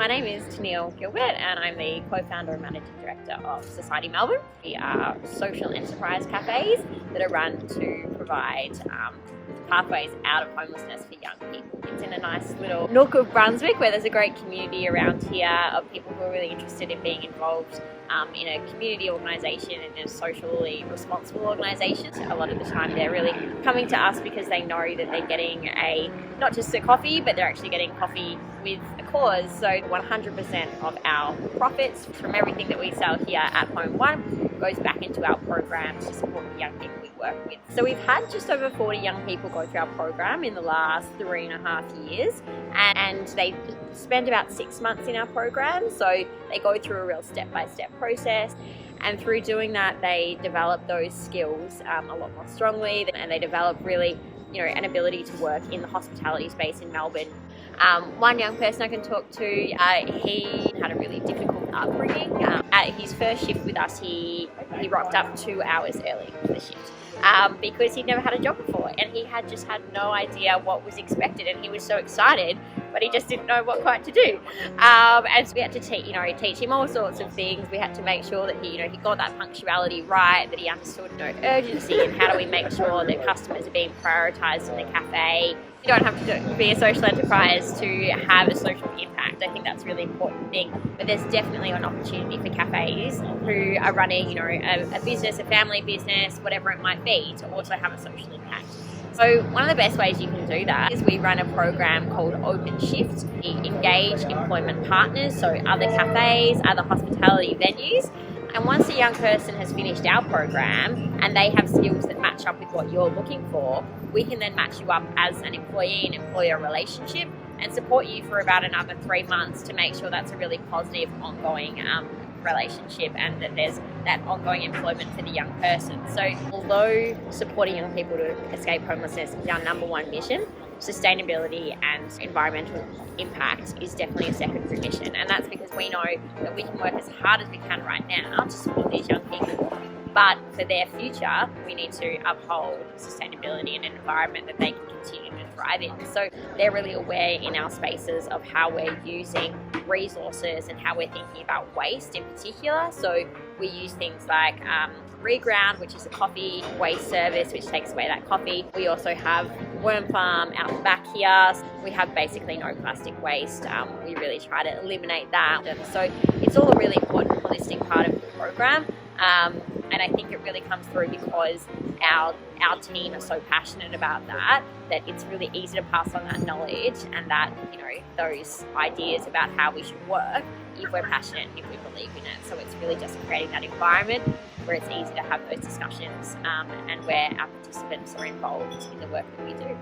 My name is Tenille Gilbert and I'm the co-founder and managing director of Society Melbourne. We are social enterprise cafes that are run to provide pathways out of homelessness for young people. It's in a nice little nook of Brunswick where there's a great community around here of people who are really interested in being involved in a community organisation and a socially responsible organisation. A lot of the time they're really coming to us because they know that they're getting not just a coffee, but they're actually getting coffee with a cause. So 100% of our profits from everything that we sell here at Home One goes back into our programs to support the young people we work with. So we've had just over 40 young people go through our program in the last 3.5 years, and they spend about 6 months in our program. So they go through a real step-by-step process, and through doing that they develop those skills a lot more strongly, and they develop really an ability to work in the hospitality space in Melbourne. One young person I can talk to, he had a really difficult upbringing. At his first shift with us, he rocked up 2 hours early for the shift because he'd never had a job before, and he had just had no idea what was expected, and he was so excited, but he just didn't know what quite to do. And so we had to teach him all sorts of things. We had to make sure that he got that punctuality right, that he understood urgency, and how do we make sure that customers are being prioritised in the cafe. You don't have to be a social enterprise to have a social impact. I think that's a really important thing. But there's definitely an opportunity for cafes who are running, a business, a family business, whatever it might be, to also have a social impact. So one of the best ways you can do that is we run a program called Open Shift. We engage employment partners, so other cafes, other hospitality venues. And once a young person has finished our program and they have skills that match up with what you're looking for, we can then match you up as an employee and employer relationship and support you for about another 3 months to make sure that's a really positive ongoing relationship, and that there's that ongoing employment for the young person. So although supporting young people to escape homelessness is our number one mission, sustainability and environmental impact is definitely a secondary mission. And that's because we know that we can work as hard as we can right now to support these young people, but for their future we need to uphold sustainability and an environment that they can continue to thrive in. So they're really aware in our spaces of how we're using resources and how we're thinking about waste in particular. So we use things like Reground, which is a coffee waste service which takes away that coffee. We also have Worm Farm out the back here. We have basically no plastic waste. We really try to eliminate that. And so it's all a really important holistic part of the program. And I think it really comes through because our team are so passionate about that it's really easy to pass on that knowledge and that those ideas about how we should work if we're passionate and if we believe in it. So it's really just creating that environment where it's easy to have those discussions and where our participants are involved in the work that we do.